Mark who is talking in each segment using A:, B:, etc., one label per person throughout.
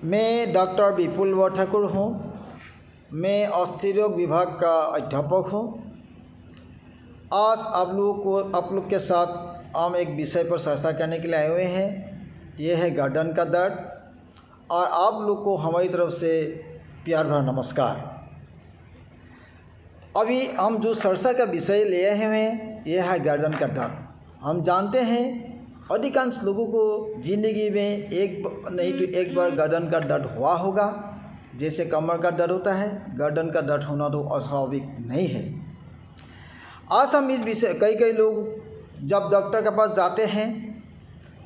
A: मैं डॉक्टर विपुल ठाकुर हूँ। मैं अस्थिरोग विभाग का अध्यापक हूँ। आज आप लोग के साथ हम एक विषय पर चर्चा करने के लिए आए हुए हैं। यह है गर्दन का दर्द। और आप लोग को हमारी तरफ से प्यार भरा नमस्कार। अभी हम जो चर्चा का विषय ले आए हुए हैं यह है गर्दन का दर्द। हम जानते हैं अधिकांश लोगों को ज़िंदगी में एक नहीं तो एक बार गर्दन का दर्द हुआ होगा। जैसे कमर का दर्द होता है, गर्दन का दर्द होना तो अस्वाभाविक नहीं है। आज हम इस विषय कई लोग जब डॉक्टर के पास जाते हैं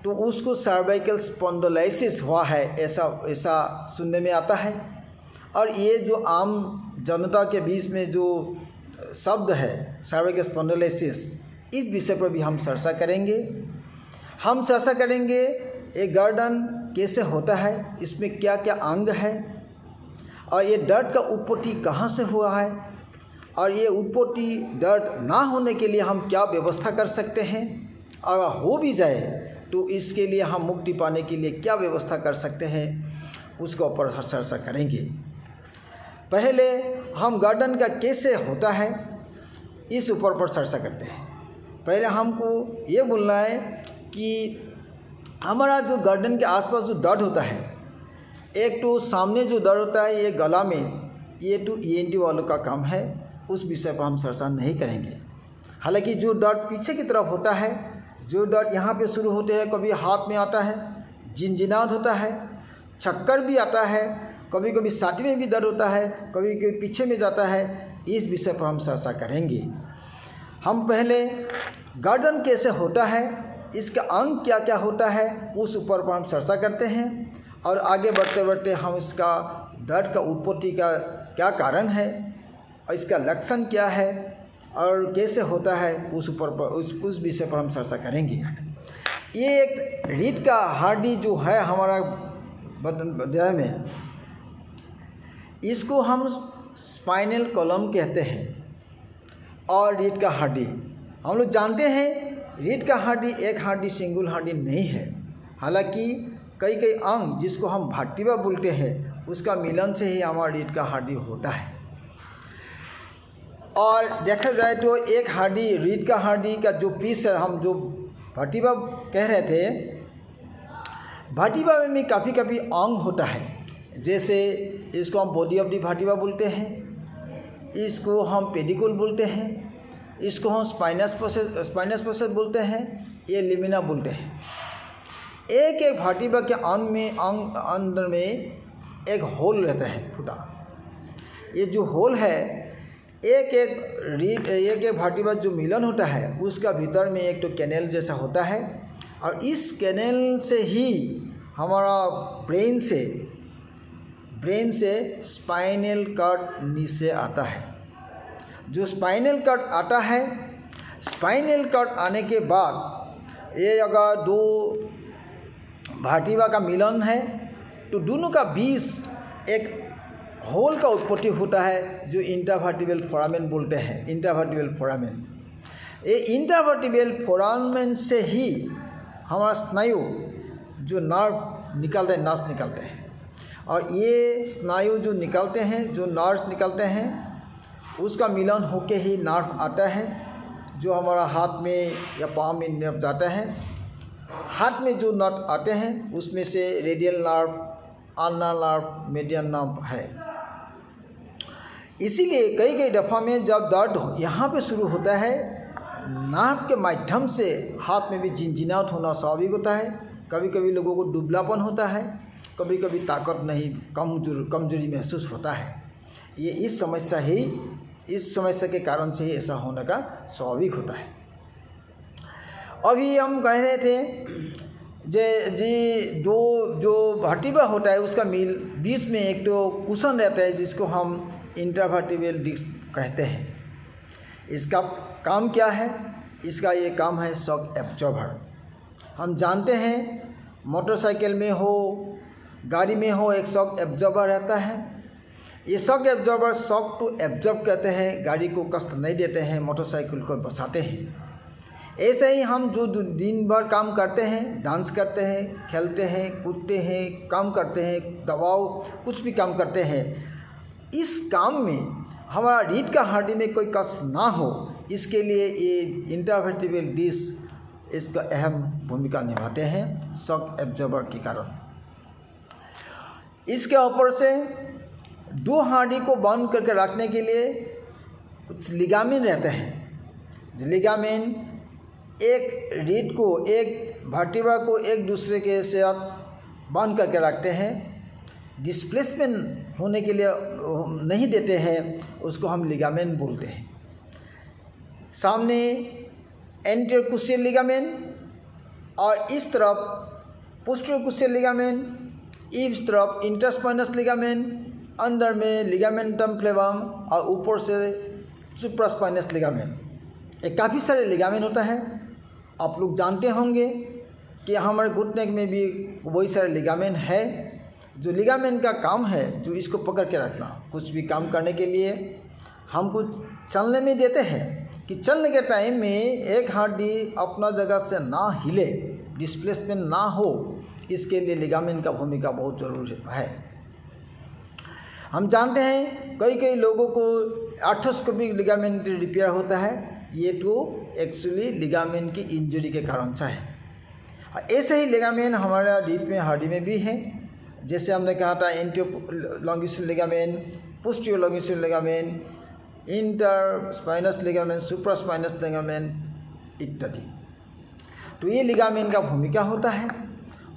A: तो उसको सर्वाइकल स्पॉन्डिलोसिस हुआ है ऐसा सुनने में आता है। और ये जो आम जनता के बीच में जो शब्द है सर्वाइकल स्पॉन्डिलोसिस, इस विषय पर भी हम चर्चा करेंगे। हम चर्चा करेंगे ये गर्दन कैसे होता है, इसमें क्या क्या अंग है, और ये दर्द का उत्पत्ति कहाँ से हुआ है, और ये उत्पत्ति दर्द ना होने के लिए हम क्या व्यवस्था कर सकते हैं, अगर हो भी जाए तो इसके लिए हम मुक्ति पाने के लिए क्या व्यवस्था कर सकते हैं, उसके ऊपर चर्चा करेंगे। पहले हम गर्दन का कैसे होता है इस ऊपर पर चर्चा करते हैं। पहले हमको ये बोलना है कि हमारा जो गर्दन के आसपास जो दर्द होता है, एक तो सामने जो दर्द होता है ये गला में, ये तो ENT वालों का काम है, उस विषय पर हम चर्चा नहीं करेंगे। हालांकि जो दर्द पीछे की तरफ होता है, जो दर्द यहाँ पे शुरू होते हैं, कभी हाथ में आता है, झिनझिनाहट होता है, चक्कर भी आता है, कभी कभी छाती में भी दर्द होता है, कभी कभी पीछे में जाता है, इस विषय पर हम चर्चा करेंगे। हम पहले गर्दन कैसे होता है, इसका अंग क्या क्या होता है, उस ऊपर पर हम चर्चा करते हैं। और आगे बढ़ते बढ़ते हम इसका दर्द का उत्पत्ति का क्या कारण है और इसका लक्षण क्या है और कैसे होता है, उस ऊपर पर उस विषय पर हम चर्चा करेंगे। ये एक रीढ़ का हड्डी जो है हमारा बदन में, इसको हम स्पाइनल कॉलम कहते हैं। और रीढ़ का हड्डी हम लोग जानते हैं, रीढ़ का हड्डी एक हड्डी सिंगल हड्डी नहीं है। हालांकि कई अंग जिसको हम वर्टिब्रा बोलते हैं, उसका मिलन से ही हमारा रीढ़ का हड्डी होता है। और देखा जाए तो एक हड्डी, रीढ़ का हड्डी का जो पीस है, हम जो वर्टिब्रा कह रहे थे, वर्टिब्रा में काफ़ी अंग होता है। जैसे इसको हम बॉडी ऑफ द वर्टिब्रा बोलते हैं, इसको हम पेडिकुल बोलते हैं, इसको हम स्पाइनस प्रोसेस बोलते हैं, ये लिमिना बोलते हैं। एक वर्टिब्रा के अंदर में एक होल रहता है फूटा। ये जो होल है, एक वर्टिब्रा जो मिलन होता है, उसका भीतर में एक तो कैनेल जैसा होता है। और इस कैनेल से ही हमारा ब्रेन से स्पाइनल कॉर्ड नीचे आता है। जो स्पाइनल कॉर्ड आता है, स्पाइनल कॉर्ड आने के बाद ये अगर दो वर्टिब्रा का मिलन है तो दोनों का बीच एक होल का उत्पत्ति होता है, जो इंट्रावर्टिब्रल फोरामेन बोलते हैं। इंट्रावर्टिब्रल फोरामेन, ये इंट्रावर्टिब्रल फोरामेन से ही हमारा स्नायु जो नर्व निकलते हैं, नस निकलते हैं। और ये स्नायु जो निकलते हैं, जो नर्व्स निकलते हैं, उसका मिलन होके ही नर्व आता है, जो हमारा हाथ में या पाँव में नर्व जाता है। हाथ में जो नर्व आते हैं उसमें से radial nerve, ulnar nerve, median nerve है। इसीलिए कई दफ़ा में जब दर्द यहाँ पे शुरू होता है, नर्व के माध्यम से हाथ में भी झिनझिनाहट होना स्वाभाविक होता है। कभी कभी लोगों को दुबलापन होता है, कभी कभी ताकत नहीं, कमजोरी महसूस होता है। ये इस समस्या के कारण से ही ऐसा होने का स्वाभाविक होता है। अभी हम कह रहे थे दो जो वर्टिब्रा होता है उसका बीच में एक तो कुशन रहता है, जिसको हम इंट्रावर्टिब्रल डिस्क कहते हैं। इसका काम क्या है? इसका ये काम है शॉक एब्जॉर्बर। हम जानते हैं मोटरसाइकिल में हो, गाड़ी में हो, एक शॉक एब्जॉर्बर रहता है। ये shock absorber shock to absorb कहते हैं, गाड़ी को कष्ट नहीं देते हैं, मोटरसाइकिल को बचाते हैं। ऐसे ही हम जो दिन भर काम करते हैं, डांस करते हैं, खेलते हैं, कूदते हैं, काम करते हैं, दबाव कुछ भी काम करते हैं, इस काम में हमारा रीढ़ का हड्डी में कोई कष्ट ना हो, इसके लिए ये इंटरवर्टिब्रल डिस्क इसका अहम भूमिका निभाते हैं शॉक एब्जॉर्बर के कारण। इसके ऊपर से दो हड्डी को बांध करके रखने के लिए कुछ लिगामेंट रहते हैं। जो लिगामेंट एक रीढ़ को, एक वर्टिब्रा को एक दूसरे के साथ बांध करके रखते हैं, डिस्प्लेसमेंट होने के लिए नहीं देते हैं, उसको हम लिगामेंट बोलते हैं। सामने एंटीरियर क्रूशियल लिगामेंट और इस तरफ पोस्टीरियर क्रूशियल लिगामेंट, इस तरफ इंटरस्पाइनस लिगामेंट, अंदर में लिगामेंटम फ्लेवम और ऊपर से सुप्रास्पाइनस लिगामेंट। ये काफ़ी सारे लिगामेंट होता है। आप लोग जानते होंगे कि हमारे घुटने में भी वही सारे लिगामेंट है। जो लिगामेंट का काम है, जो इसको पकड़ के रखना, कुछ भी काम करने के लिए हमको चलने में देते हैं कि चलने के टाइम में एक हड्डी अपना जगह से ना हिले, डिस्प्लेसमेंट ना हो, इसके लिए लिगामेंट का भूमिका बहुत ज़रूरी है। हम जानते हैं कई लोगों को आर्थ्रोस्कोपिक लिगामेंट रिपेयर होता है, ये तो एक्चुअली लिगामेंट की इंजरी के कारण से है। ऐसे ही लिगामेंट हमारा रीढ़ में हड्डी में भी है। जैसे हमने कहा था anterior longitudinal ligament, posterior longitudinal ligament, interspinous ligament, supraspinous ligament इत्यादि। तो ये लिगामेंट का भूमिका होता है।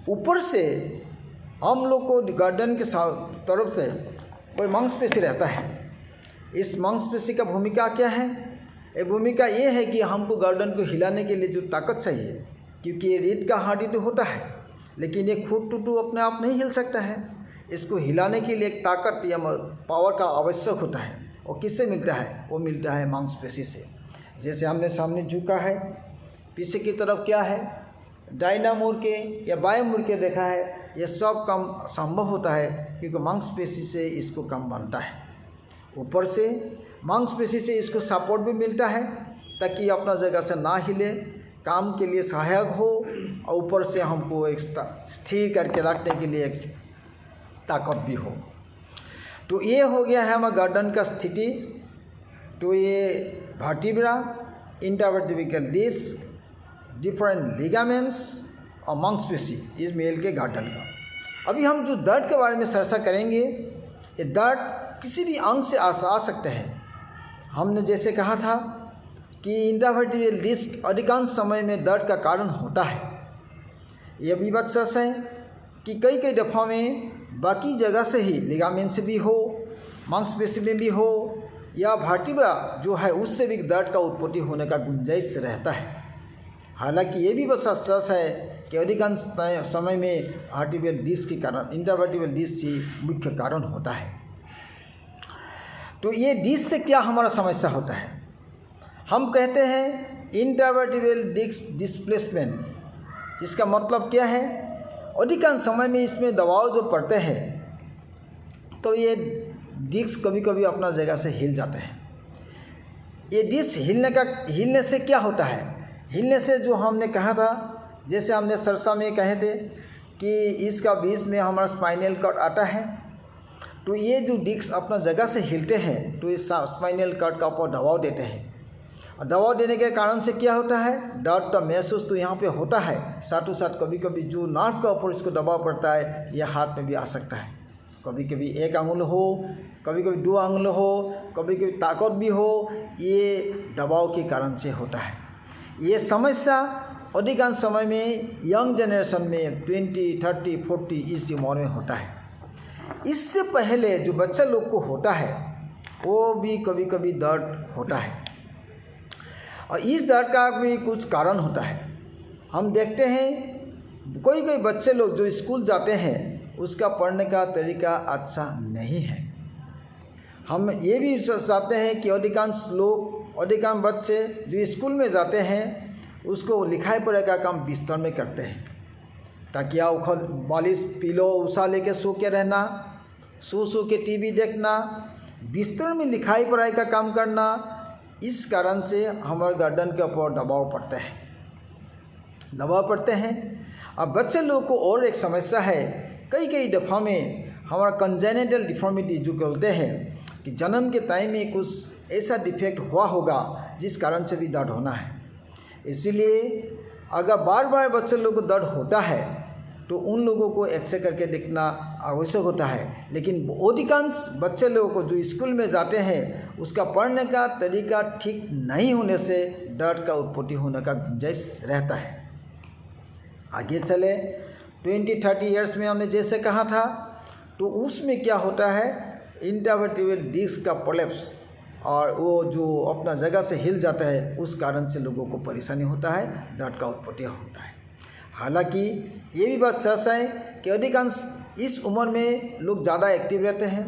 A: ऊपर से हम लोग को गर्दन के तरफ से कोई मांसपेशी रहता है। इस मांसपेशी का भूमिका क्या है? ये भूमिका ये है कि हमको गर्दन को हिलाने के लिए जो ताकत चाहिए, क्योंकि ये रीढ़ का हड्डी तो होता है, लेकिन ये खुद टूटू अपने आप नहीं हिल सकता है। इसको हिलाने के लिए एक ताकत या पावर का आवश्यक होता है। और किससे मिलता है? वो मिलता है मांसपेशी से। जैसे हमने सामने झुका है, पीछे की तरफ क्या है, दाहिना मुड़ के या बाएं मुड़ के देखा है, ये सब काम संभव होता है क्योंकि मांसपेशी से इसको काम बनता है। ऊपर से मांसपेशी से इसको सपोर्ट भी मिलता है ताकि अपना जगह से ना हिले, काम के लिए सहायक हो, और ऊपर से हमको एक स्थिर करके रखने के लिए एक ताकत भी हो। तो ये हो गया है हमारा गर्दन का स्थिति। तो ये vertebra, intervertebral disc, different ligaments और मांसपेशी, इस मेल के गर्दन का। अभी हम जो दर्द के बारे में चर्चा करेंगे, ये दर्द किसी भी अंग से आ सकते हैं। हमने जैसे कहा था कि इंटरवर्टिब्रल डिस्क अधिकांश समय में दर्द का कारण होता है। यह भी बात सच है कि कई दफ़ा में बाकी जगह से ही, लिगामेंट से भी हो, मांसपेशी में भी हो, या वर्टिब्रा जो है उससे भी दर्द का उत्पत्ति होने का गुंजाइश रहता है। हालांकि ये भी बात सच है कि अधिकांश समय में वर्टिब्रल डिस्क के कारण, इंटरवर्टिब्रल डिस्क ही मुख्य कारण होता है। तो ये डिस्क से क्या हमारा समस्या होता है? हम कहते हैं इंटरवर्टिब्रल डिस्क डिस्प्लेसमेंट। इसका मतलब क्या है? अधिकांश समय में इसमें दबाव जो पड़ते हैं तो ये डिस्क कभी कभी अपना जगह से हिल जाते हैं। ये डिस्क हिलने से क्या होता है? हिलने से जो हमने कहा था, जैसे हमने चर्चा में कहे थे कि इसका बीच में हमारा स्पाइनल कॉर्ड आता है। तो ये जो डिस्क अपना जगह से हिलते हैं तो इस स्पाइनल कॉर्ड का ऊपर दबाव देते हैं, और दबाव देने के कारण से क्या होता है? दर्द का महसूस तो यहाँ पे होता है, साथों साथ कभी कभी जो नार्व का ऊपर इसको दबाव पड़ता है, यह हाथ में भी आ सकता है। कभी कभी एक आंगुल हो, कभी कभी दो आंगुल हो, कभी कभी ताकत भी हो, ये दबाव के कारण से होता है। ये समस्या अधिकांश समय में यंग जनरेशन में 20, 30, 40 इस उम्र में होता है। इससे पहले जो बच्चा लोग को होता है वो भी कभी कभी दर्द होता है, और इस दर्द का भी कुछ कारण होता है। हम देखते हैं कोई बच्चे लोग जो स्कूल जाते हैं उसका पढ़ने का तरीका अच्छा नहीं है। हम ये भी चाहते हैं कि अधिकांश बच्चे जो स्कूल में जाते हैं उसको लिखाई पढ़ाई का काम बिस्तर में करते हैं, ताकि उखल बालिश पिलो उषा लेके सो के रहना, सो के टीवी देखना, बिस्तर में लिखाई पढ़ाई का काम करना, इस कारण से हमारे गर्दन के ऊपर दबाव पड़ता है। दबाव पड़ते हैं। अब बच्चे लोग को और एक समस्या है, कई दफ़ा में हमारा कंजेनिटल डिफॉर्मिटी जो बोलते हैं कि जन्म के टाइम में कुछ ऐसा डिफेक्ट हुआ होगा जिस कारण से भी दर्द होना है। इसीलिए अगर बार बार बच्चे लोग को दर्द होता है तो उन लोगों को एक्सरे करके देखना आवश्यक होता है। लेकिन अधिकांश बच्चे लोगों को जो स्कूल में जाते हैं उसका पढ़ने का तरीका ठीक नहीं होने से दर्द का उत्पत्ति होने का गुंजाइश रहता है। आगे चले 20-30 ईयर्स में हमने जैसे कहा था, तो उसमें क्या होता है, इंटरवर्टिब्रल डिस्क का कोलैप्स और वो जो अपना जगह से हिल जाता है, उस कारण से लोगों को परेशानी होता है, दर्द का उत्पत्ति होता है। हालांकि ये भी बात सच है कि अधिकांश इस उम्र में लोग ज़्यादा एक्टिव रहते हैं,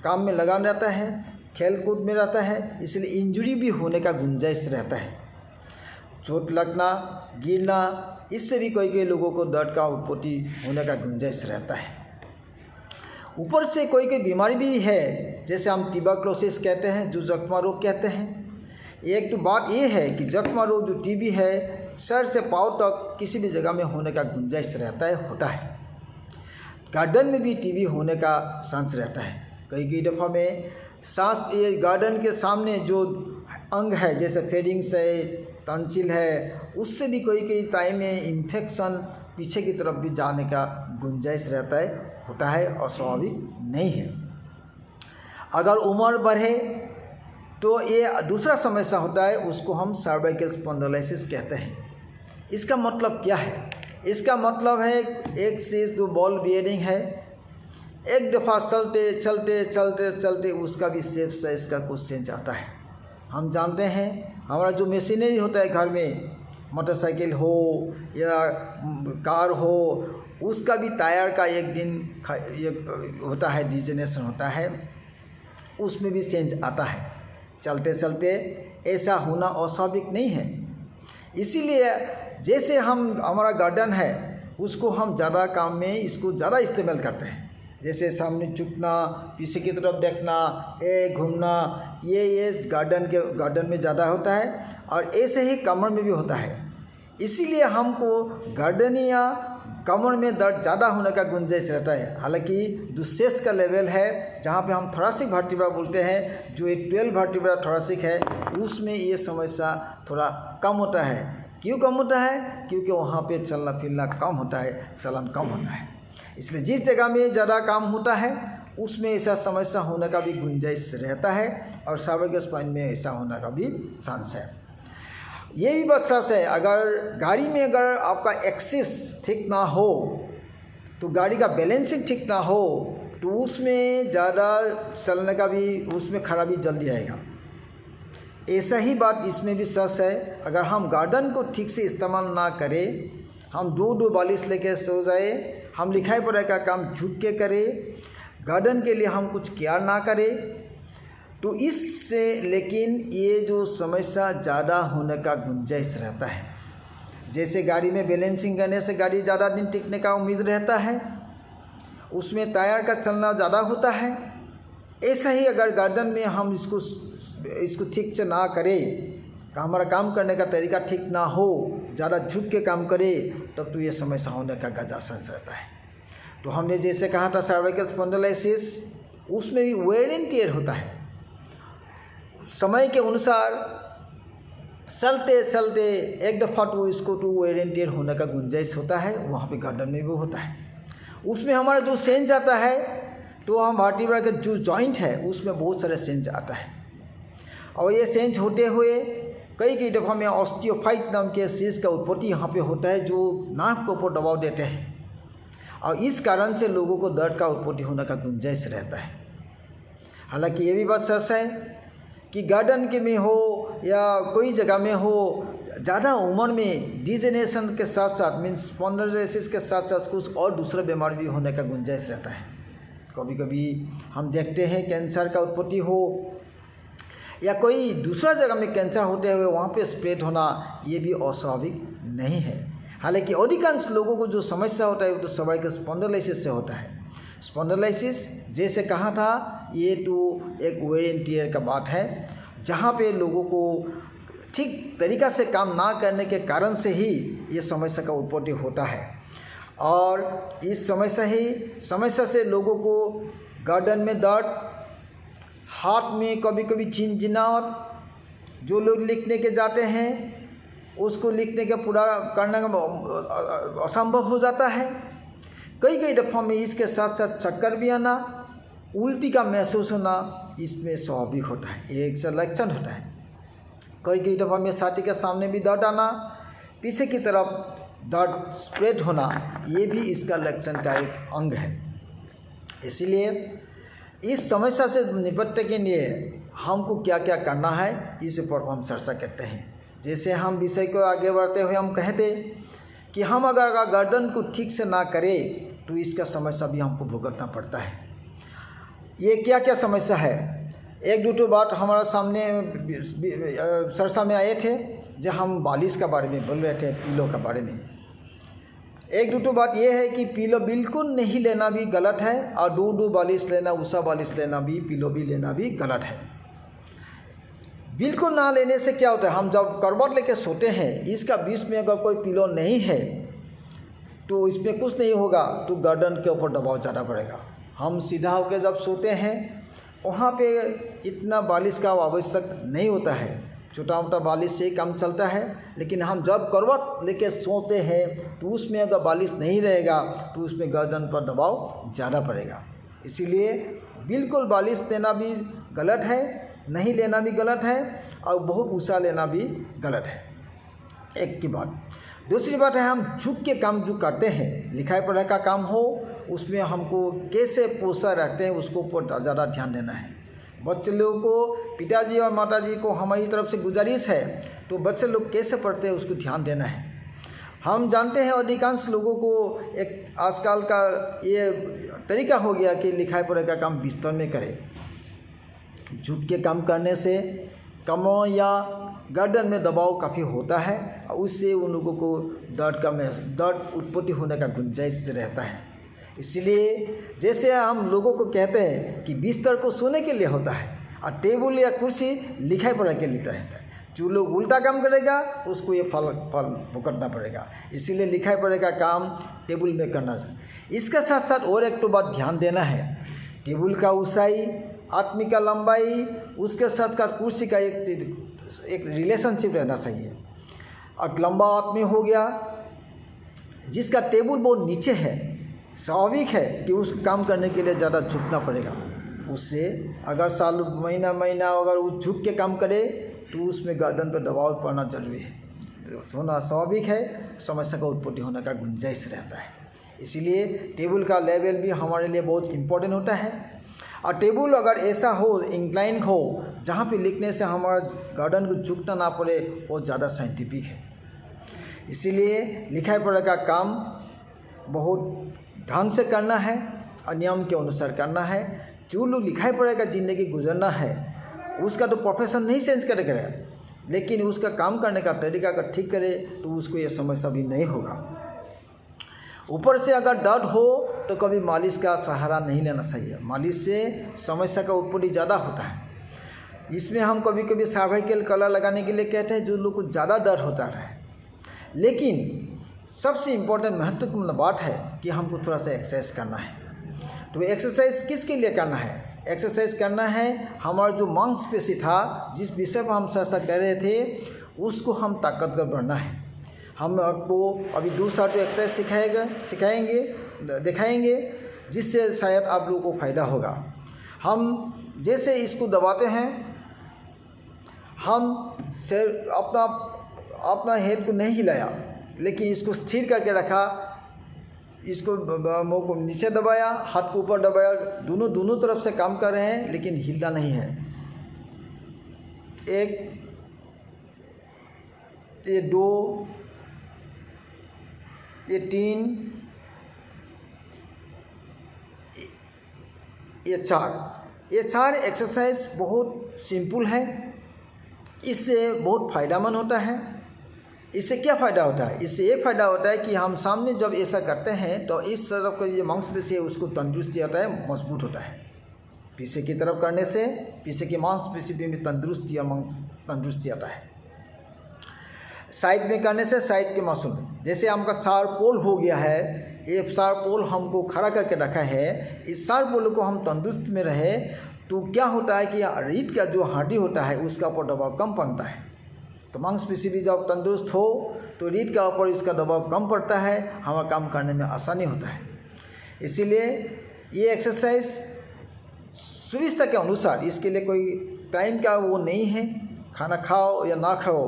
A: काम में लगा रहता है, खेल कूद में रहता है, इसलिए इंजरी भी होने का गुंजाइश रहता है। चोट लगना, गिरना, इससे भी कई लोगों को दर्द का उत्पत्ति होने का गुंजाइश रहता है। ऊपर से कोई बीमारी भी है, जैसे हम ट्यूबरकुलोसिस कहते हैं, जो जख्मा रोग कहते हैं। एक तो बात ये है कि जख्मा रोग जो टीबी है, सर से पाँव तक किसी भी जगह में होने का गुंजाइश रहता है, होता है। गर्दन में भी टीबी होने का चांस रहता है। कई दफ़ा में सांस, ये गर्दन के सामने जो अंग है, जैसे फेरिंग्स है, टॉन्सिल है, उससे भी कई टाइम में इन्फेक्शन पीछे की तरफ भी जाने का गुंजाइश रहता है, होता है, और स्वाभाविक नहीं है। अगर उम्र बढ़े तो ये दूसरा समस्या होता है, उसको हम सर्वाइकल स्पॉन्डिलोलिसिस कहते हैं। इसका मतलब क्या है? इसका मतलब है एक चीज़ जो बॉल बियरिंग है, एक दफ़ा चलते चलते चलते चलते उसका भी शेप साइज का कुछ चेंज आता है। हम जानते हैं हमारा जो मशीनरी होता है घर में, मोटरसाइकिल हो या कार हो, उसका भी टायर का एक दिन होता है, डिजेनरेशन होता है, उसमें भी चेंज आता है चलते चलते। ऐसा होना अस्वाभाविक नहीं है। इसीलिए जैसे हमारा गार्डन है, उसको हम ज़्यादा काम में इसको ज़्यादा इस्तेमाल करते हैं, जैसे सामने झुकना, पीछे की तरफ देखना, घूमना, ये गार्डन में ज़्यादा होता है, और ऐसे ही कमर में भी होता है। इसीलिए हमको गार्डन या कमर में दर्द ज़्यादा होने का गुंजाइश रहता है। हालांकि जो शेष का लेवल है, जहाँ पे हम थोरासिक वर्टिब्रा बोलते हैं, जो 12 वर्टिब्रा थोरासिक है, उसमें ये समस्या थोड़ा कम होता है। क्यों कम होता है? क्योंकि वहाँ पे चलना फिरना कम होता है, चलन कम होता है। इसलिए जिस जगह में ज़्यादा काम होता है उसमें ऐसा समस्या होने का भी गुंजाइश रहता है, और सर्वाइकल स्पाइन में ऐसा होने का भी चांस है। ये भी बात सच है, अगर गाड़ी में अगर आपका एक्सिस ठीक ना हो, तो गाड़ी का बैलेंसिंग ठीक ना हो, तो उसमें ज़्यादा चलने का भी, उसमें खराबी जल्दी आएगा। ऐसा ही बात इसमें भी सच है। अगर हम गार्डन को ठीक से इस्तेमाल ना करें, हम दो बालिश लेके सो जाए, हम लिखाई पढ़ाई का काम झुक के करें, गार्डन के लिए हम कुछ केयर ना करें, तो इससे लेकिन ये जो समस्या ज़्यादा होने का गुंजाइश रहता है। जैसे गाड़ी में बैलेंसिंग करने से गाड़ी ज़्यादा दिन टिकने का उम्मीद रहता है, उसमें टायर का चलना ज़्यादा होता है। ऐसा ही अगर गार्डन में हम इसको ठीक से ना करें, हमारा काम करने का तरीका ठीक ना हो, ज़्यादा झुक के काम करें, तब तो ये समस्या होने का ज़्यादा चांस रहता है। तो हमने जैसे कहा था सर्वाइकल स्पॉन्डिलोलिसिस, उसमें भी वेयर एंड टियर होता है। समय के अनुसार चलते चलते एक दफ़ा तो इसको तो वेयर एंड टियर होने का गुंजाइश होता है, वहाँ पे गार्डन में भी होता है। उसमें हमारा जो सेंस आता है, तो हम वर्टिब्रा का जो जॉइंट है उसमें बहुत सारे सेंस आता है, और ये सेंस होते हुए कई दफ़ा में ऑस्टियोफाइट नाम के चीज़ का उत्पत्ति यहाँ पे होता है, जो नार्व के ऊपर दबाव देते हैं, और इस कारण से लोगों को दर्द का उत्पत्ति होने का गुंजाइश रहता है। हालांकि ये भी बात सच है कि गार्डन के में हो या कोई जगह में हो, ज़्यादा उम्र में डिजेनरेशन के साथ साथ मीन्स स्पॉन्डिलोलिसिस के साथ साथ कुछ और दूसरा बीमारी भी होने का गुंजाइश रहता है। कभी कभी हम देखते हैं कैंसर का उत्पत्ति हो या कोई दूसरा जगह में कैंसर होते हुए वहाँ पे स्प्रेड होना, ये भी अस्वाभाविक नहीं है। हालांकि अधिकांश लोगों को जो समस्या होता है वो तो सर्वाइकल स्पॉन्डिलोलिसिस से होता है। स्पॉन्डिलोलिसिस जैसे कहा था, ये तो एक वेयर एंड टियर का बात है, जहाँ पे लोगों को ठीक तरीक़ा से काम ना करने के कारण से ही ये समस्या का उत्पत्ति होता है। और इस समस्या से लोगों को गर्दन में दर्द, हाथ में कभी कभी झिनझिनाहट, जो लोग लिखने के जाते हैं उसको लिखने के पूरा करना असंभव हो जाता है। कई दफ़ा में इसके साथ साथ चक्कर भी आना, उल्टी का महसूस होना इसमें स्वाभाविक होता है, ये एक लक्षण होता है। कई दफ़ा में छाती के सामने भी दर्द आना, पीछे की तरफ दर्द स्प्रेड होना, ये भी इसका लक्षण का एक अंग है। इसलिए इस समस्या से निपटने के लिए हमको क्या क्या करना है इस पर हम चर्चा करते हैं। जैसे हम विषय को आगे बढ़ते हुए हम कहते कि हम अगर गर्दन को ठीक से ना करें तो इसका समस्या भी हमको भुगतना पड़ता है। ये क्या क्या समस्या है, एक दो बात हमारे सामने चर्चा में आए थे जब हम बालिश का बारे में बोल रहे थे, पिलो का बारे में। एक दो बात ये है कि पिलो बिल्कुल नहीं लेना भी गलत है, और दो बालिश लेना, उषा बालिश लेना भी, पिलो भी लेना भी गलत है। बिल्कुल ना लेने से क्या होता है, हम जब करवट लेके सोते हैं, इसका बीच में अगर कोई पिलो नहीं है तो इसमें कुछ नहीं होगा, तो गर्दन के ऊपर दबाव ज़्यादा पड़ेगा। हम सीधा होकर जब सोते हैं वहाँ पे इतना बालिश का आवश्यक नहीं होता है, छोटा मोटा बालिश से ही काम चलता है। लेकिन हम जब करवट लेके सोते हैं तो उसमें अगर बालिश नहीं रहेगा तो उसमें गर्दन पर दबाव ज़्यादा पड़ेगा। इसीलिए बिल्कुल बालिश लेना भी गलत है, नहीं लेना भी गलत है, और बहुत ऊँचा लेना भी गलत है, एक की बात। दूसरी बात है, हम झुक के काम जो करते हैं, लिखाई पढ़ाई का काम हो, उसमें हमको कैसे पोसा रखते हैं उसको ऊपर ज़्यादा ध्यान देना है। बच्चे लोगों को, पिताजी और माताजी को हमारी तरफ से गुजारिश है, तो बच्चे लोग कैसे पढ़ते हैं उसको ध्यान देना है। हम जानते हैं अधिकांश लोगों को एक आजकल का ये तरीका हो गया कि लिखाई पढ़ाई का काम बिस्तर में करें। झुक के काम करने से कमर या गर्दन में दबाव काफ़ी होता है, और उससे उन लोगों को दर्द उत्पत्ति होने का गुंजाइश रहता है। इसलिए जैसे हम लोगों को कहते हैं कि बिस्तर को सोने के लिए होता है और टेबल या कुर्सी लिखाई पढ़ाई के लिए है। जो लोग उल्टा काम करेगा उसको ये फल भुगतना पड़ेगा। इसीलिए लिखाई पढ़ाई का काम टेबल में करना चाहिए। इसके साथ साथ और एक तो बात ध्यान देना है, टेबल का ऊंचाई, आदमी का लंबाई, उसके साथ का कुर्सी का एक रिलेशनशिप रहना चाहिए। अब लंबा आदमी हो गया जिसका टेबल बहुत नीचे है, स्वाभाविक है कि उस काम करने के लिए ज़्यादा झुकना पड़ेगा। उससे अगर साल महीना अगर वो झुक के काम करे तो उसमें गर्दन पर दबाव पड़ना जरूरी है, होना स्वाभाविक है, समस्या का उत्पत्ति होने का गुंजाइश रहता है। इसीलिए टेबल का लेवल भी हमारे लिए बहुत इम्पोर्टेंट होता है। और टेबल अगर ऐसा हो, इंक्लाइन हो, जहाँ पे लिखने से हमारा गर्दन को झुकना ना पड़े, वो ज़्यादा साइंटिफिक है। इसीलिए लिखाई पढ़ाई का काम बहुत ढंग से करना है और नियम के अनुसार करना है। जो लोग लिखाई पढ़ाई का ज़िंदगी गुजरना है उसका तो प्रोफेशन नहीं चेंज करेगा, लेकिन उसका काम करने का तरीका अगर ठीक करे तो उसको ये समस्या भी नहीं होगा। ऊपर से अगर दर्द हो तो कभी मालिश का सहारा नहीं लेना चाहिए, मालिश से समस्या का उत्पत्ति ज़्यादा होता है। इसमें हम कभी कभी सर्वाइकल कलर लगाने के लिए कहते हैं जो लोग को ज़्यादा दर्द होता है। लेकिन सबसे इम्पोर्टेंट महत्वपूर्ण बात है कि हमको थोड़ा सा एक्सरसाइज करना है। तो एक्सरसाइज किसके लिए करना है? एक्सरसाइज करना है हमारा जो मांसपेशी था, जिस विषय पर हम चर्चा कर रहे थे, उसको हम ताकतवर बनना है। हम आपको अभी दूसरा तो एक्सरसाइज दिखाएंगे जिससे शायद आप लोगों को फ़ायदा होगा। हम जैसे इसको दबाते हैं, हम सिर्फ अपना हेड को नहीं हिलाया, लेकिन इसको स्थिर करके रखा, इसको मुँह को नीचे दबाया, हाथ को ऊपर दबाया, दोनों तरफ से काम कर रहे हैं, लेकिन हिलना नहीं है। 1, ये 2, ये 3, ये 4 एक्सरसाइज बहुत सिंपल है। इससे बहुत फ़ायदेमंद होता है। इससे क्या फ़ायदा होता है? इससे एक फ़ायदा होता है कि हम सामने जब ऐसा करते हैं तो इस तरफ का जो मांसपेशी है उसको तंदुरुस्ती आता है, मजबूत होता है। पीछे की तरफ करने से पीछे की मांसपेशी में तंदुरुस्ती आता है। साइड में करने से साइड के मसल, जैसे हमका 4 पोल हो गया है, ये 4 पोल हमको खड़ा करके रखा है, इस 4 पोल को हम तंदुरुस्त में रहे तो क्या होता है कि रीढ़ का जो हड्डी होता है उसका ऊपर दबाव कम पड़ता है। तो मांसपेशी भी जब तंदुरुस्त हो तो रीढ़ का ऊपर इसका दबाव कम पड़ता है, हमारा काम करने में आसानी होता है। इसीलिए ये एक्सरसाइज सुविधा के अनुसार, इसके लिए कोई टाइम का वो नहीं है, खाना खाओ या ना खाओ,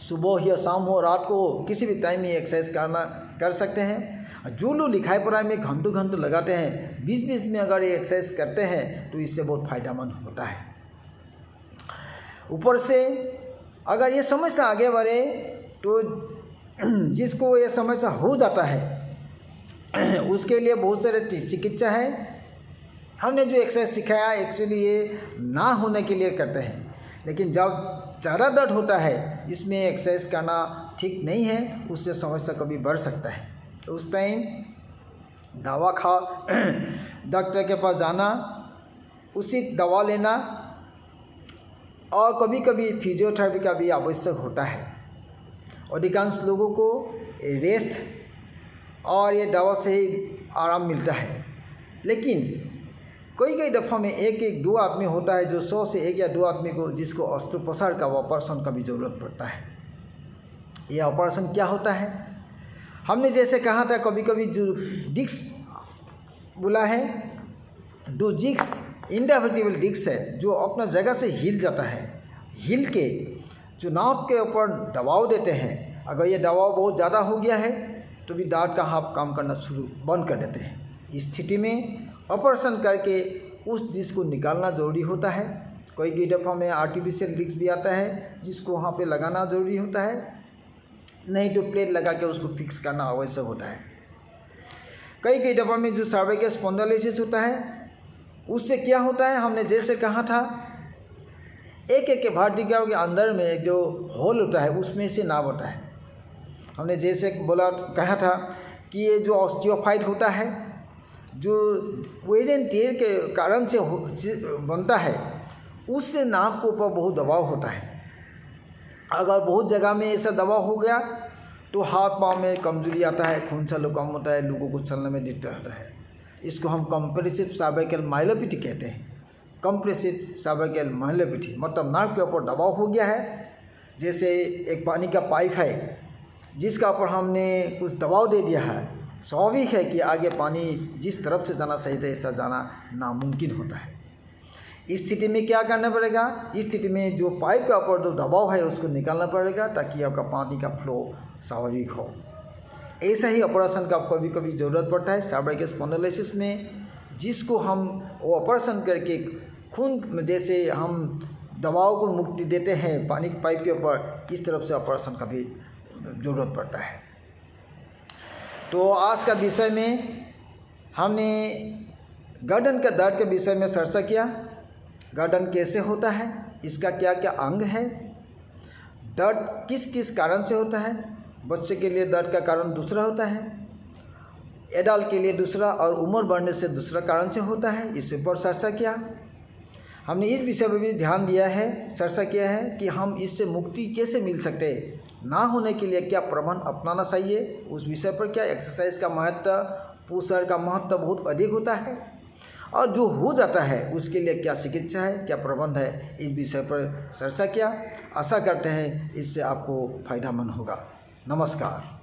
A: सुबह या शाम हो रात को हो, किसी भी टाइम ये एक्सरसाइज कर सकते हैं। जो लोग लिखाई पढ़ाई में घंटों लगाते हैं, बीच में अगर ये एक्सरसाइज करते हैं तो इससे बहुत फ़ायदेमंद होता है। ऊपर से अगर ये समस्या आगे बढ़े तो जिसको ये समस्या हो जाता है उसके लिए बहुत सारे चिकित्सा है। हमने जो एक्सरसाइज सिखाया एक्चुअली ये ना होने के लिए करते हैं, लेकिन जब ज़्यादा दर्द होता है इसमें एक्सरसाइज करना ठीक नहीं है, उससे समस्या कभी बढ़ सकता है। तो उस टाइम दवा खा डॉक्टर के पास जाना, उचित दवा लेना, और कभी कभी फिजियोथेरेपी का भी आवश्यक होता है। अधिकांश लोगों को रेस्ट और ये दवा से ही आराम मिलता है, लेकिन कई दफ़ा में 1-2 आदमी होता है जो 100 से 1 या 2 आदमी को जिसको अस्त्रोपचार का ऑपरेशन का भी ज़रूरत पड़ता है। यह ऑपरेशन क्या होता है, हमने जैसे कहा था कभी कभी जो डिस्क बोला है, जो डिस्क इंडिविजुअल डिस्क है जो अपना जगह से हिल जाता है, हिल के जो नाक के ऊपर दबाव देते हैं, अगर ये दबाव बहुत ज़्यादा हो गया है तो भी दांत का हाथ काम करना बंद कर देते हैं। इस स्थिति में ऑपरेशन करके उस डिस्क को निकालना ज़रूरी होता है। कई दफ़ा में आर्टिफिशियल डिस्क भी आता है जिसको वहाँ पे लगाना ज़रूरी होता है, नहीं तो प्लेट लगा के उसको फिक्स करना आवश्यक होता है। कई दफ़ा में जो सर्वाइकल स्पॉन्डिलोसिस होता है उससे क्या होता है, हमने जैसे कहा था एक वर्टिब्रा के अंदर में जो होल होता है उसमें से नाव होता है। हमने जैसे कहा था कि ये जो ऑस्टियोफाइट होता है जो वेट एंड टेयर के कारण से बनता है, उससे नाक के ऊपर बहुत दबाव होता है। अगर बहुत जगह में ऐसा दबाव हो गया तो हाथ पाँव में कमजोरी आता है, खून चालू कम होता है, लोगों को चलने में दिक्कत होता है। इसको हम कंप्रेसिव सर्वाइकल माइलोपैथी कहते हैं। कंप्रेसिव सर्वाइकल माइलोपैथी मतलब नाक के ऊपर दबाव हो गया है, जैसे एक पानी का पाइप है जिसका ऊपर हमने कुछ दबाव दे दिया है, स्वाभाविक है कि आगे पानी जिस तरफ से जाना चाहिए था ऐसा जाना नामुमकिन होता है। इस स्थिति में क्या करना पड़ेगा, इस स्थिति में जो पाइप का ऊपर जो दबाव है उसको निकालना पड़ेगा ताकि आपका पानी का फ्लो स्वाभाविक हो। ऐसा ही ऑपरेशन का कभी कभी ज़रूरत पड़ता है सर्वाइकल स्पॉन्डिलोसिस में, जिसको हम वो ऑपरेशन करके खून जैसे हम दबाव को मुक्ति देते हैं पानी के पाइप के ऊपर, इस तरफ से ऑपरेशन का भी ज़रूरत पड़ता है। तो आज का विषय में हमने गर्दन के दर्द के विषय में चर्चा किया। गर्दन कैसे होता है, इसका क्या क्या अंग है, दर्द किस किस कारण से होता है। बच्चे के लिए दर्द का कारण दूसरा होता है, एडल्ट के लिए दूसरा, और उम्र बढ़ने से दूसरा कारण से होता है। इससे पर चर्चा किया हमने। इस विषय पर भी ध्यान दिया है, चर्चा किया है कि हम इससे मुक्ति कैसे मिल सकते हैं, ना होने के लिए क्या प्रबंध अपनाना चाहिए, उस विषय पर क्या एक्सरसाइज का महत्व, पोषण का महत्व बहुत अधिक होता है, और जो हो जाता है उसके लिए क्या चिकित्सा है, क्या प्रबंध है, इस विषय पर चर्चा किया। आशा करते हैं इससे आपको फायदेमंद होगा। नमस्कार।